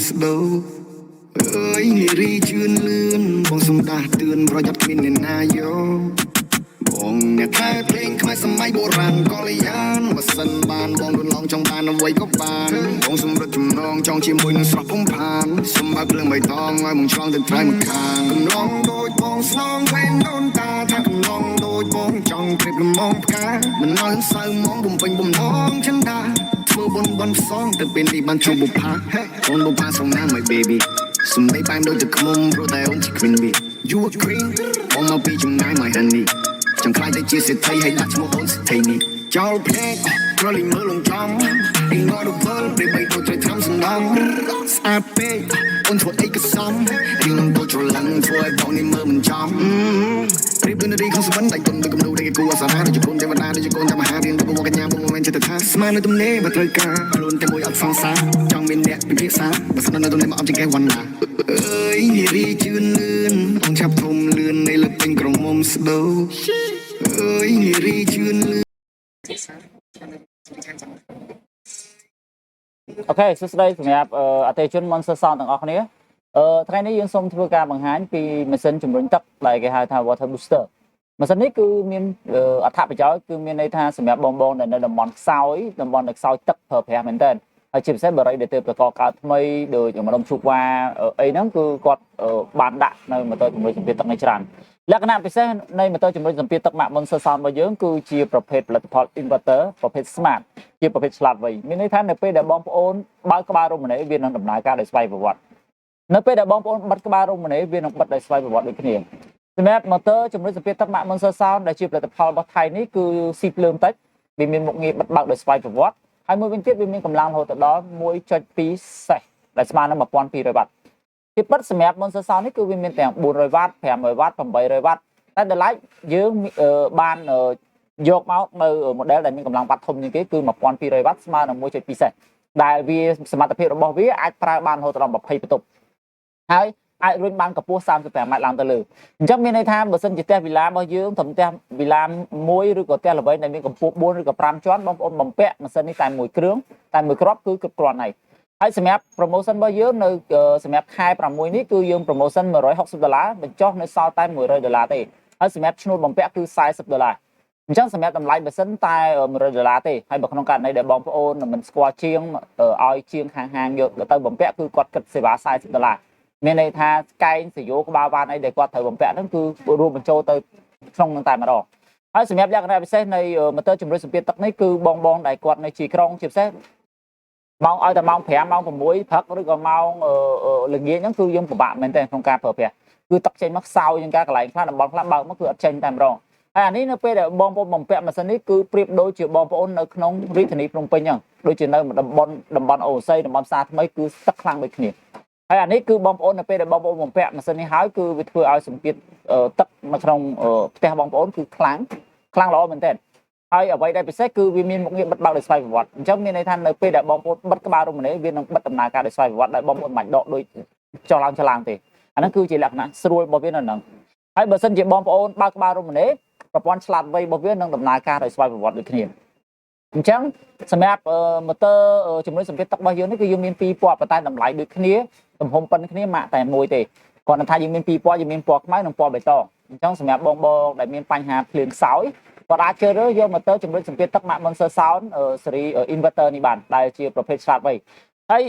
ស្ដូវអើយនារីជឿនលឿនបងសំដាស់ទឿនប្រយ័ត្នគ្មានអ្នកណាយោបងអ្នកថែភ្លេងខ្មែរសម័យបុរាណកលយានបើសិនបានបងលួនឡងចង់បានអ្វីក៏បានបងសម្រិតចំណងចង់ជាមួយនឹងស្រស់ភូមិផានសម្បើកភ្លើងបៃតងឲ្យបងឆ្លងទៅត្រៃម្ខាងកំឡងដូចបងស្នងវេនដូនតាថាកំឡងដូចបងចង់ព្រៀបលំងផ្កាមិនឲ្យសៅមកបំពេញបំណងចិនដាធ្វើបុណ្យបន់ផ្សងទៅពេលនេះបានជួបបុប្ផាអូនបុប្ផាស្រងណាម my baby សំដីបែបដូចទឹកឃ្មុំព្រោះតែអូនជា queen bee you a queen បងមកពីចម្ងាយ my honey ចង់ខ្លាចតែជាសេដ្ឋីហើយដាក់ឈ្មោះអូនសេដ្ឋីនេះចោលភ្នែកព្រលឹងមើលលងចំអ៊ីងដល់វល់ពេលបីដូចត្រូវធ្វើសំដងស្អាតពេកអូនធ្វើអីក៏សមរៀងដូចច្រឡឹងធ្វើឲ្យបងនេះមើលមិនចំព្រៀបដូចនារីក្នុងសវណ្ណដៃទុនដូចគំនូដែលគេគួរអាសាណាដូចជាកូនទេវតាដូចជាកូនតាមមហារៀងទៅមកកញ្ញាបងមិនចិត្តថាស្មាននៅទំនេរបើត្រូវការខ្លួនតែមួយអត់សង្សារចង់មានអ្នកពិភាក្សាបើស្ដាប់នៅទំនេរមកអត់ជាគេវណ្ណាអើយនារីជឿនលឿនបងឆាប់ធំលឿននៃលើពេញក្រមុំស្ដូវអើយនារីជឿនលឿនអូខេសួស្តីសម្រាប់អតិថិជនមុនសិស្សទាំងអស់គ្នាថ្ងៃនេះយើងសូមធ្វើការបង្ហាញពីម៉ាស៊ីនជំរុញទឹកដែលគេហៅថា water booster ម៉ាស៊ីននេះគឺមានអត្ថប្រយោជន៍គឺមានន័យថាសម្រាប់បងៗដែលនៅតំបន់ខ្សោយតំបន់ដែលខ្សោយទឹកប្រើប្រាស់មែនទែនហើយជាពិសេសបរិយាដែលទើបប្រកបកើតថ្មីដូចម្ដុំឈូកវ៉ាអីហ្នឹងគឺគាត់បានដាក់នៅម៉ូទ័រជំរុញសម្ពាធទឹកនេះច្រើនលក្ខណៈពិសេសនៃម៉ូទ័រជំរុញសម្ពាធទឹកម៉ាក់មុនសិស្សរបស់យើងគឺជាប្រភេទផលិតផល inverter ប្រភេទ smart ជាប្រភេទឆ្លាតវៃមានន័យថានៅពេលដែលបងប្អូនបើកក្បាលរមណីវានឹងដំណើរការដោយស្វ័យប្រវត្តិនៅពេលដែលបងប្អូនបិទក្បាលរមណីវានឹងបិទដោយស្វ័យប្រវត្តិដូចគ្នាសម្រាប់ម៉ូទ័រជំរុញសម្ពាធទឹកម៉ាក់មុនសិស្សដែលជាផលិតផលរបស់ថៃនេះគឺស៊ីភ្លើងតិចវាមានមុខងារបិទបើកដោយស្វ័យប្រវត្តិហើយមួយវិញទៀតវាមានកម្លាំងរហូតដល់ 1.2 សេសដែលស្មើនឹង 1200 វ៉ាត់ពីពិតសម្រាប់មុនសិស្សនេះគឺវាមានទាំង400 វ៉ាត់ 500 វ៉ាត់ 800 វ៉ាត់តែតម្លៃយើងបានយកមកនៅ model ដែលមានកម្លាំងវ៉ាត់ធំជាងគេគឺ 1200 វ៉ាត់ស្មើនឹង 1.2 សេសដែលវាសមត្ថភាពរបស់វាអាចប្រើបានរហូតដល់ 20 បន្ទប់ហើយអាចរុញបានកម្ពស់ 35 ម៉ែត្រឡើងទៅលើអញ្ចឹងមានន័យថាបើសិនជាផ្ទះវិឡារបស់យើងត្រឹមផ្ទះវិឡាមួយឬក៏ផ្ទះល្វែងដែលមានកម្ពស់ 4 ឬក៏ 5 ជាន់បងប្អូនបំពាក់ម៉ាស៊ីននេះតែមួយគ្រឿងតែមួយគ្រាប់គឺគ្រប់គ្រាន់ហើយសម្រាប់ promotion របស់យើងនៅសម្រាប់ខែ6នេះគឺយើង promotion $160បញ្ចុះនៅសល់តែ$100ទេហើយសម្រាប់ឈ្នួលបំពាក់គឺ$40អញ្ចឹងសម្រាប់តម្លៃម៉ាស៊ីនតែ$100ទេហើយបើក្នុងករណីដែលបងប្អូនមិនស្គាល់ជាងឲ្យជាងហាងយកទៅបំពាក់គឺគាត់គិតសេវា$40មានន័យថាកែងសយោក្បាលវ៉ានអីដែលគាត់ត្រូវបំពាក់ហ្នឹងគឺរួមបញ្ចូលទៅក្នុងនឹងតែម្ដងហើយសម្រាប់លក្ខណៈពិសេសនៃម៉ូទ័រជំរុញសម្ពាធទឹកនេះគឺបងដែលគាត់នៅជាក្រុងជាពិសេសម៉ោងឲ្យតែម៉ោង5ម៉ោង6ព្រឹកឬក៏ម៉ោងល្ងាចហ្នឹងគឺយើងពិបាកមែនទេក្នុងការប្រើប្រាស់គឺទឹកចេញមកខ្សោយជាងការកន្លែងខ្លះតំបន់ខ្លះបើកមកគឺអត់ចេញតែម្ដងហើយអានេះនៅពេលដែលបងប្អូនបំពាក់ម៉ាស៊ីននេះគឺប្រៀបដូចជាបងប្អូននៅក្នុងរាជធានីភ្នំពេញហ្នឹងដូចជានៅតំបន់អូស័យតំបន់ផ្សារថ្មីគឺទឹកខ្លាំងដូចគ្នាហើយអានេះគឺបងប្អូននៅពេលដែលបងប្អូនបំពាក់ម៉ាស៊ីននេះហើយគឺវាធ្វើឲ្យសម្ពាធទឹកនៅក្នុងផ្ទះបងប្អូនគឺខ្លាំងល្អមែនទែនហើយអ្វីដែលពិសេសគឺវាមានមុខងារបិទបើកដោយស្វ័យប្រវត្តិអញ្ចឹងមានន័យថានៅពេលដែលបងប្អូនបិទក្បាលរមណីវានឹងបិទដំណើរការដោយស្វ័យប្រវត្តិដែលបងប្អូនមិនដកដូចចុះឡើងទេអាហ្នឹងគឺជាលក្ខណៈស្រួលរបស់វានៅហ្នឹងហើយបើសិនជាបងប្អូនបើកក្បាលរមណីប្រព័ន្ធឆ្លាតវៃរបស់វានឹងដំណើរការដោយស្វ័យប្រវត្តិដូចគ្នាអញ្ចឹងសម្រាប់ម៉ូទ័រជំរុញសម្ពាធទឹករបស់យើងនេះគឺយើងមាន2ពណ៌ប៉ុន្តែតម្លៃដូចគ្នាទំហំប៉ុនគ្នាម៉ាកតែមួយទេគាត់ថាយើងមាន2ពណ៌យើងមានពណ៌ខ្មៅនិងពណ៌បៃតងអញ្ចឹងសម្រាប់បងដែលមានបញ្ហាភ្លើងខ្សោយគាត់អាចជ្រើសរើសយកម៉ូទ័រជំរុញសម្ពាធទឹក ម៉ាក Monster Sound ស៊េរី inverter នេះបានដែលជាប្រភេទឆ្លាតវៃហើយ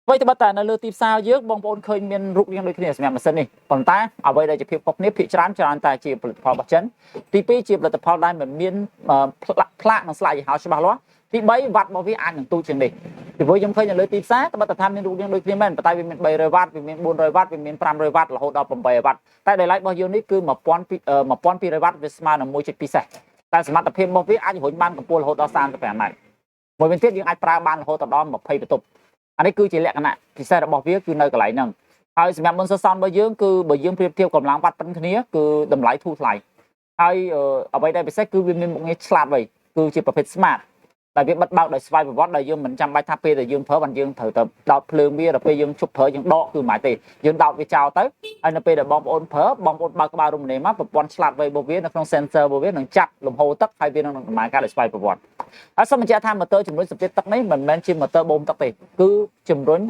អ្វីត្បិតតែនៅលើទីផ្សារយើងបងប្អូនឃើញមានរូបរាងដូចគ្នាសម្រាប់ម៉ាស៊ីននេះប៉ុន្តែអ្វីដែលជាភាពខុសគ្នាភាគច្រើនតែជាផលិតផលរបស់ចិនទី2ជាផលិតផលដែលមិនមានផ្លាកនិងស្លាកយីហោច្បាស់លាស់ទី3វ៉ាត់របស់វាអាចនឹងទូជាងនេះពីព្រោះខ្ញុំឃើញនៅលើទីផ្សារត្បិតតែថាមានរូបរាងដូចគ្នាមែនប៉ុន្តែវាមាន300វ៉ាត់វាមាន400វ៉ាត់វាមាន500វ៉ាត់រហូតដល់800វ៉ាត់តែតម្លៃរបស់យើងនេះគឺ1200វ៉ាត់វាស្មើនឹង 1.2 សេសតែសមត្ថភាពរបស់វាអាចរុញបានកម្ពស់រហូតដល់35ម៉ែត្រមួយវិញទៀតយើងអាចប្រើបានរហូតដល់20បន្ទប់អានេះគឺជាលក្ខណៈពិសេសរបស់វាគឺនៅកន្លែងហ្នឹងហើយសម្រាប់មុនសិស្សរបស់យើងគឺបើយើងប្រៀបធៀបកម្លាំងវ៉ាត់ប៉ុនគ្នាគឺតម្លៃធូរថ្លៃហើយអ្វីដែលពិសេសគឺវាមានមុខងារឆ្លាតវៃគឺជាប្រភេទ smart ដែលវាបិទបើកដោយស្វ័យប្រវត្តិដែលយើងមិនចាំបាច់ថាពេលដែលយើងប្រើបានយើងត្រូវទៅដោតភ្លើងវាដល់ពេលយើងជប់ប្រើយើងដកគឺមិនទេយើងដោតវាចោលទៅហើយនៅពេលដែលបងប្អូនប្រើបងប្អូនបើកក្បាលរមណីមកប្រព័ន្ធឆ្លាតវៃរបស់វានៅក្នុង sensor របស់វានឹងចាប់លំហូរទឹកហើយវានឹងដំណើរការដោយស្វ័យប្រវត្តិហើយសូមបញ្ជាក់ថាម៉ូទ័រជំរុញសម្ពាធទឹកនេះមិនមែនជាម៉ូទ័របូមទឹកទេគឺជំរុញ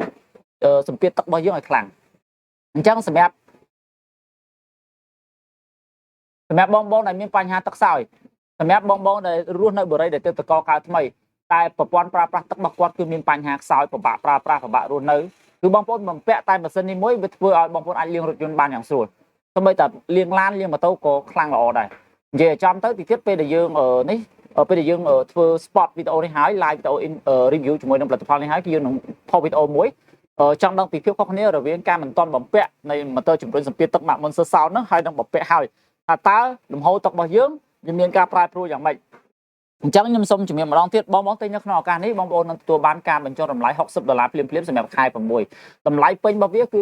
សម្ពាធទឹករបស់យើងឲ្យខ្លាំងអញ្ចឹងសម្រាប់បងដែលមានបញ្ហាទឹកខ្សោយសម្រាប់បងដែលរស់នៅបុរីដែលទើបតកកើតថ្មីតែប្រព័ន្ធប្រើប្រាស់ទឹករបស់គាត់គឺមានបញ្ហាខ្សោយពិបាកប្រើប្រាស់ពិបាករស់នៅគឺបងប្អូនបំពាក់តែម៉ាស៊ីននេះមួយវាធ្វើឲ្យបងប្អូនអាចលាងរថយន្តបានយ៉ាងស្រួលសូម្បីតែលាងឡានលាងម៉ូតូក៏ខ្លាំងល្អដែរនិយាយឲ្យចំទៅទីទៀតពេលដែលយើងនេះពេលដែលយើងធ្វើ spot វីដេអូនេះហើយ live វីដេអូ review ជាមួយនឹងផលិតផលនេះហើយគឺយើងនឹងផុសវីដេអូមួយចង់ដឹងពីភាពខុសគ្នារវាងការមិនទាន់បំពាក់នៃម៉ូទ័រជំរុញសម្ពាធទឹកម៉ាក់មុនសឺសោនហ្នឹងហើយនឹងបំពាក់ហើយថាតើលំហូរទឹករបស់យើងវាមានការប្រែប្រួលយ៉ាងម៉េចអញ្ចឹងខ្ញុំសូមជំរាបម្ដងទៀតបងទិញនៅក្នុងឱកាសនេះបងប្អូននឹងទទួលបានការបញ្ចុះតម្លៃ$60ភ្លាមៗសម្រាប់ខែ6តម្លៃពេញរបស់វាគឺ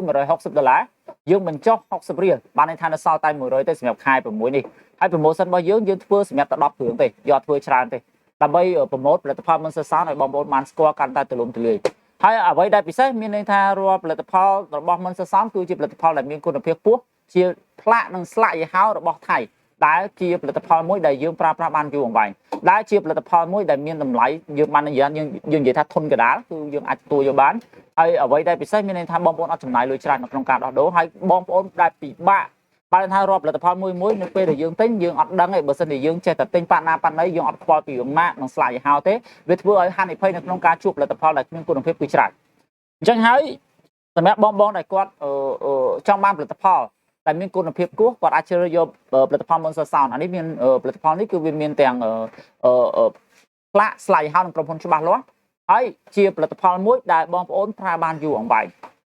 $160យើងបញ្ចុះ60រៀលបានន័យថានៅសល់តែ100ទេសម្រាប់ខែ6នេះហើយ promotion របស់យើងធ្វើសម្រាប់តែ10គ្រឿងទេយកធ្វើច្រើនទេដើម្បីប្រម៉ូទផលិតផលមុនសឺសោនឲ្យបងប្អូនបានស្គាល់កាន់តែទូលំទូលាយហើយអ្វីដែលពិសេសមានន័យថារាល់ផលិតផលរបស់មុនសឺសោនគឺជាផលិតផលដែលមានគុណភាពខ្ពស់ជាផ្លាកនិងស្លាកយីហោរបស់ថៃដែលជាផលិតផលមួយដែលយើងប្រើប្រាស់បានយូរអង្វែងដែលជាផលិតផលមួយដែលមានតម្លៃយើងបានយើងនិយាយថាធនកដាលគឺយើងអាចទទួលយកបានហើយអ្វីដែលពិសេសមានន័យថាបងប្អូនអត់ចំណាយលុយច្រើននៅក្នុងការដោះដូរហើយបងប្អូនដែលពិបាកបើថារាល់ផលិតផលមួយនៅពេលដែលយើងទិញយើងអត់ដឹងទេបើសិនជាយើងចេះតែទិញប៉ាណាប៉ាណីយើងអត់ខ្វល់ពីរឿងម៉ាកនិងស្លាកយីហោទេវាធ្វើឲ្យហានិភ័យនៅក្នុងការជួបផលិតផលដែលគ្មានគុណភាពគឺច្រើនអញ្ចឹងហើយសម្រាប់បងដែលគាត់ចង់បានផលិតផលតែមានគុណភាពខ្ពស់គាត់អាចជ្រើសរើសយកផលិតផលមុនសឺសោនអានេះមានផលិតផលនេះគឺវាមានទាំងផ្លាកស្លាកយីហោនិងក្រុមហ៊ុនច្បាស់លាស់ហើយជាផលិតផលមួយដែលបងប្អូនប្រើបានយូរអង្វែង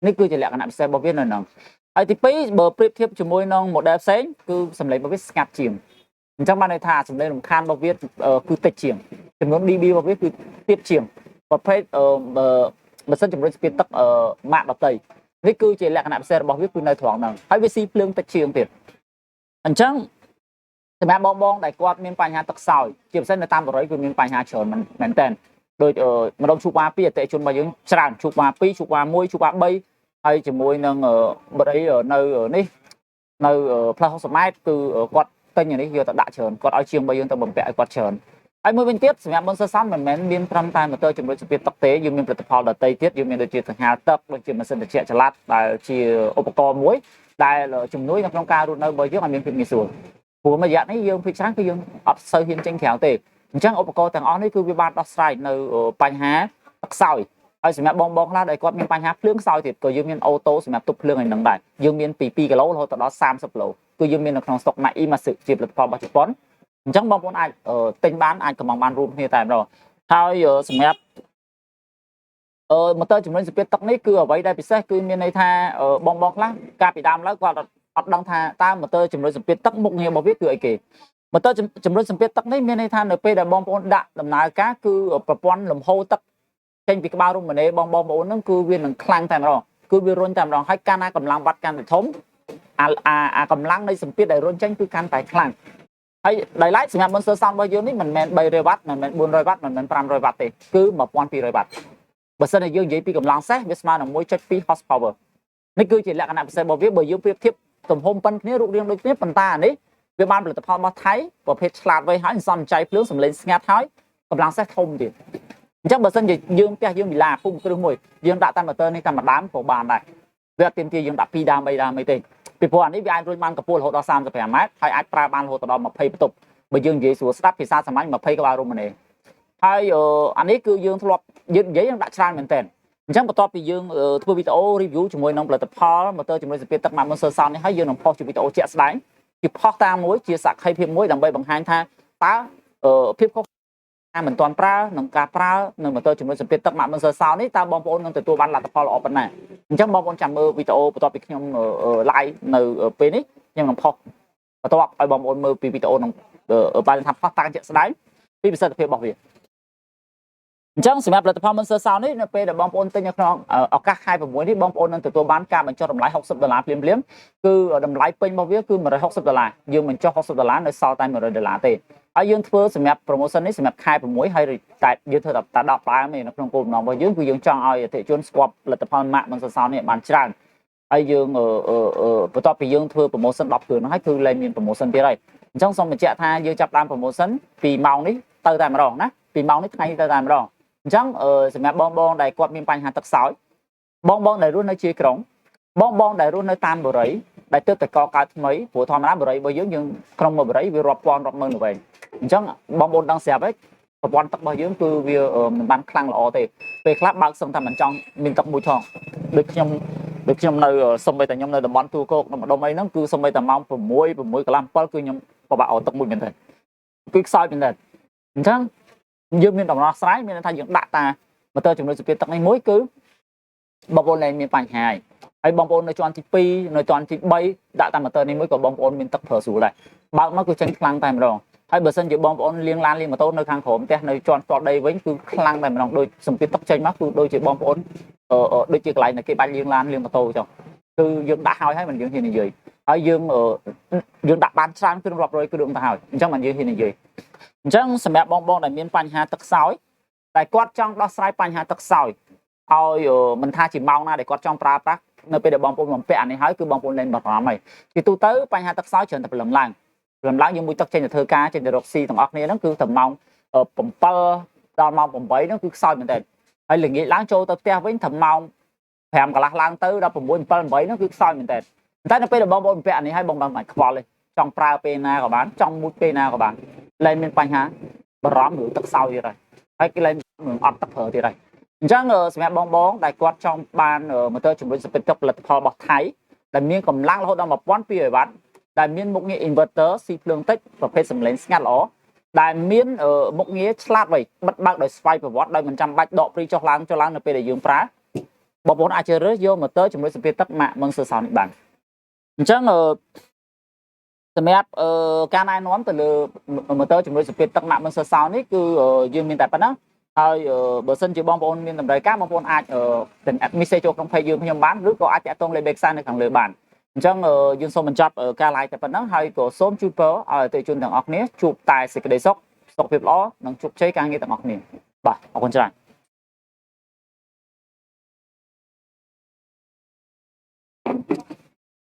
នេះគឺជាលក្ខណៈពិសេសរបស់វានៅហ្នឹងហើយទី2បើប្រៀបធៀបជាមួយនឹង model ផ្សេងគឺសម្លេងរបស់វាស្ងាត់ជាងអញ្ចឹងបានន័យថាសម្លេងរំខានរបស់វាគឺតិចជាងចំនួន dB របស់វាគឺទាបជាងប្រភេទម៉ាស៊ីនជំរុញស្ពានទឹកម៉ាកដតីនេះគឺជាលក្ខណៈពិសេសរបស់វាគឺនៅត្រង់ហ្នឹងហើយវាស៊ីភ្លើងតិចជាងទៀតអញ្ចឹងសម្រាប់បងដែលគាត់មានបញ្ហាទឹកខ្សោយជាពិសេសនៅតាមបរិយាគឺមានបញ្ហាច្រើនមែនតើដូចម្ដងជួបវ៉ា2អតិថិជនរបស់យើងច្រើនជួបវ៉ា2ជួបវ៉ា1ជួបវ៉ា3ហើយជាមួយនឹងបរិយានៅនេះនៅផ្លូវ60ម៉ែត្រគឺគាត់ទិញនេះយកទៅដាក់ច្រើនគាត់ឲ្យជាងរបស់យើងទៅបំពាក់ឲ្យគាត់ច្រើនហើយមួយវិញទៀតសម្រាប់មុនសឺសោនមិនមែនមានត្រឹមតែម៉ូទ័រជំរុញសម្ពាធទឹកទេយើងមានផលិតផលដទៃទៀតយើងមានដូចជាសង្ហាទឹកដូចជាម៉ាស៊ីនត្រជាក់ចល័តដែលជាឧបករណ៍មួយដែលជំនួយនៅក្នុងការរស់នៅរបស់យើងឲ្យមានភាពងាយស្រួលព្រោះមួយរយៈនេះយើងភាគច្រើនគឺយើងអត់សូវហ៊ានចេញក្រៅទេអញ្ចឹងឧបករណ៍ទាំងអស់នេះគឺវាបានដោះស្រាយនៅបញ្ហាទឹកខ្សោយហើយសម្រាប់បងខ្លះដែលគាត់មានបញ្ហាភ្លើងខ្សោយទៀតក៏យើងមានអូតូសម្រាប់ទប់ភ្លើងឲ្យនឹងដែរយើងមានពី2គីឡូរហូតដល់30គីឡូគឺយើងមាននៅក្នុងស្តុក Mai Masu ជាផលិតផលរបស់ជប៉ុនអញ្ចឹងបងប្អូនអាចទិញបានអាចកំងបានរួមគ្នាតែម្ដងហើយសម្រាប់ម៉ូទ័រជំរុញសម្ពាធទឹកនេះគឺអ្វីដែលពិសេសគឺមានន័យថាបងខ្លះកាលពីដើមឡើយគាត់អត់ដឹងថាតើម៉ូទ័រជំរុញសម្ពាធទឹកមុខងាររបស់វាគឺអីគេម៉ូទ័រជំរុញសម្ពាធទឹកនេះមានន័យថានៅពេលដែលបងប្អូនដាក់ដំណើរការគឺប្រព័ន្ធលំហូរទឹកចេញពីក្បាលរំនេបងប្អូនហ្នឹងគឺវានឹងខ្លាំងតែម្ដងគឺវារុញតែម្ដងហើយកាលណាកម្លាំងបាត់កាន់តែធំអាកម្លាំងនៃសម្ពាធដែលរុញចេញគឺកាន់តែខ្លាំងហើយដោយឡែកសម្រាប់មុនសឺសោនរបស់យើងនេះមិនមែន300វ៉ាត់មិនមែន400វ៉ាត់មិនមែន500វ៉ាត់ទេគឺ1200វ៉ាត់បើសិនជាយើងនិយាយពីកម្លាំងសេសវាស្មើនឹង 1.2 horsepower នេះគឺជាលក្ខណៈពិសេសរបស់វាបើយើងប្រៀបធៀបទំហំប៉ុនគ្នារូបរាងដូចគ្នាប៉ុន្តែអានេះវាបានផលិតផលរបស់ថៃប្រភេទឆ្លាតវៃហើយសំចៃភ្លើងសម្លេងស្ងាត់ហើយកម្លាំងសេសធំទៀតអញ្ចឹងបើសិនជាយើងផ្ទះយើងវិឡាភូមិគ្រឹះមួយយើងដាក់តែម៉ូទ័រនេះតែម្ដងក៏បានដែរវាអត់ទាមទារយើងដាក់2ដើម3ដើមអីទេពីព្រោះអានេះវាអាចរុញបានកម្ពស់រហូតដល់35ម៉ែត្រហើយអាចប្រើបានរហូតដល់20បន្ទប់បើយើងនិយាយស្រួលស្ដាប់ភាសាសាមញ្ញ20ក្បាលរំនេហើយអានេះគឺយើងធ្លាប់យើងនិយាយយើងដាក់ច្រើនមែនតើអញ្ចឹងបន្ទាប់ពីយើងធ្វើវីដេអូ review ជាមួយនឹងផលិតផលម៉ូទ័រជំរុញសម្ពាធទឹកម៉ាក់មុនសឺសោននេះហើយយើងនឹងផុសជាវីដេអូជាក់ស្ដែងជាផុសតាមមួយជាសក្ខីភាពមួយដើម្បីបង្ហាញថាតើភាពខុសការមិនទាន់ប្រើនិងការប្រើនៅម៉ូទ័រជំរុញសម្ពាធទឹកម៉ាក់មុនសឺសោននេះតើបងប្អូននឹងទទួលបានលទ្ធផលល្អប៉ុណ្ណាអញ្ចឹងបងប្អូនចាំមើលវីដេអូបន្ទាប់ពីខ្ញុំ live នៅពេលនេះខ្ញុំនឹងផុសបន្ទាប់ឲ្យបងប្អូនមើលពីវីដេអូនឹងបានថាផុសតាំងជាក់ស្ដែងពីប្រសិទ្ធភាពរបស់វាអញ្ចឹងសម្រាប់ផលិតផលមុនសឺសោននេះនៅពេលដែលបងប្អូនទិញនៅក្នុងឱកាសខែ6នេះបងប្អូននឹងទទួលបានការបញ្ចុះតម្លៃ$60ភ្លាមគឺតម្លៃពេញរបស់វាគឺ$160យើងបញ្ចុះ$60នៅសល់តែ$100ទេហើយយើងធ្វើសម្រាប់ promotion នេះសម្រាប់ខែ6ហើយតែយើងធ្វើតែ10ដើមទេនៅក្នុងគោលបំណងរបស់យើងគឺយើងចង់ឲ្យអតិថិជនស្គាល់ផលិតផលម៉ាក់មុនសឺសោននេះបានច្រើនហើយយើងបន្ទាប់ពីយើងធ្វើ promotion 10គ្រឿងហ្នឹងហើយគឺលែងមាន promotion ទៀតហើយអញ្ចឹងសូមបញ្ជាក់ថាយើងចាប់ដើម promotion ពីម៉ោងនេះទៅតែម្ដងណាពីម៉ោងនេះថ្ងៃនេះទៅតែម្ដងអញ្ចឹងសម្រាប់បងដែលគាត់មានបញ្ហាទឹកខ្សោយ បងដែលរស់នៅជាក្រុងបងដែលរស់នៅតាមបរិយាដែលទើបតែកកើតថ្មីព្រោះធម្មតាបរិយារបស់យើងក្រុងមកបរិយាវារាប់ពាន់រាប់ម៉ឺនទៅវិញអញ្ចឹងបងប្អូនដឹងស្រាប់ហើយប្រព័ន្ធទឹករបស់យើងគឺវាមិនបានខ្លាំងល្អទេពេលខ្លះបើកសឹងថាមិនចង់មានទឹកមួយថងដូចខ្ញុំនៅសុំបីតែខ្ញុំនៅតំបន់ទូគោកនៅម្ដុំអីហ្នឹងគឺសុំបីតែម៉ោង6 កន្លះ 7គឺខ្ញុំពិបាកអត់ទឹកមួយមែនទេគឺខ្សោយមែនទេអញ្ចឹងយើងមានដំណោះស្រាយមានថាយើងដាក់តាម៉ូទ័រជំនួយសម្ពាធទឹកនេះមួយគឺបងប្អូនដែលមានបញ្ហាហើយបងប្អូននៅជាន់ទី2នៅជាន់ទី3ដាក់តាម៉ូទ័រនេះមួយក៏បងប្អូនមានទឹកប្រើស្រួលដែរបើកមកគឺចេញខ្លាំងតែម្ដងហើយបើសិនជាបងប្អូនលាងឡានលាងម៉ូតូនៅខាងក្រោមផ្ទះនៅជាន់ផ្ទាល់ដីវិញគឺខ្លាំងតែម្ដងដូចសម្ពាធទឹកចេញមកគឺដូចជាបងប្អូនដូចជាកន្លែងដែលគេបាច់លាងឡានលាងម៉ូតូអញ្ចឹងគឺយើងដាក់ហើយមិនយើងហ៊ាននិយាយហើយយើងដាក់បានច្រើនគ្រឿងរាប់រយគ្រឿងទៅហើយអញ្ចឹងមិនយើងហ៊ាននិយាយអញ្ចឹងសម្រាប់បងដែលមានបញ្ហាទឹកខ្សោយតែគាត់ចង់ដោះស្រាយបញ្ហាទឹកខ្សោយឲ្យមិនថាជាម៉ោងណាដែលគាត់ចង់ប្រើប្រាស់នៅពេលដែលបងប្អូនបំពាក់អានេះហើយគឺបងប្អូនលែងបារម្ភហើយពីទូទៅបញ្ហាទឹកខ្សោយច្រើនតែព្រលឹមឡើងយើងមួយទឹកចេញទៅធ្វើការចេញទៅរកស៊ីទាំងអស់គ្នាហ្នឹងគឺទៅម៉ោង7ដល់ម៉ោង8ហ្នឹងគឺខ្សោយមែនតើហើយល្ងាចឡើងចូលទៅផ្ទះវិញទៅម៉ោង5 កន្លះឡើងទៅដល់6 7 8ហ្នឹងគឺខ្សោយមែនតើតែនៅពេលដែលបងប្អូនបំពាក់អានេះហើយបងប្អូនមិនខ្វល់ទេចង់ប្រើពេលណាក៏បានចង់មួយពេលណាក៏បានលែងមានបញ្ហាបារម្ភរឿងទឹកខ្សោយទៀតហើយគេលែងអត់ទឹកប្រើទៀតហើយអញ្ចឹងសម្រាប់បងដែលគាត់ចង់បានម៉ូទ័រជំរុញសម្ពាធទឹកផលិតផលរបស់ថៃដែលមានកម្លាំងរហូតដល់1200 វ៉ាត់ដែលមានមុខងារ inverter ស៊ីភ្លើងតិចប្រភេទសំឡេងស្ងាត់ល្អដែលមានមុខងារឆ្លាតវៃបិទបើកដោយស្វ័យប្រវត្តិដោយមិនចាំបាច់ដកព្រីចុះឡើងនៅពេលដែលយើងប្រើបងប្អូនអាចជ្រើសរើសយកម៉ូទ័រជំរុញសម្ពាធទឹកម៉ាកមឹងសឺសោនេះបានអញ្ចឹងសម្រាប់ការណែនាំទៅលើម៉ូទ័រជំរុញសម្ពាធទឹកម៉ាកមឹងសឺសោនេះគឺយើងមានតែប៉ុណ្ណឹងហើយបើសិនជាបងប្អូនមានតម្រូវការបងប្អូនអាចទាំង message ចូលក្នុង page យើងខ្ញុំបានឬក៏អាចតាក់ទងលេខ Back Sign នៅខាងលើបានអញ្ចឹងយើងសូមបញ្ចប់ការ live តែប៉ុណ្ណឹងហើយក៏សូមជូនពរឲ្យអតិថិជនទាំងអស់គ្នាជួបតែសេចក្តីសុខសុខភាពល្អនិងជោគជ័យការងារទាំងអស់គ្នាបាទអរគុណច្រើន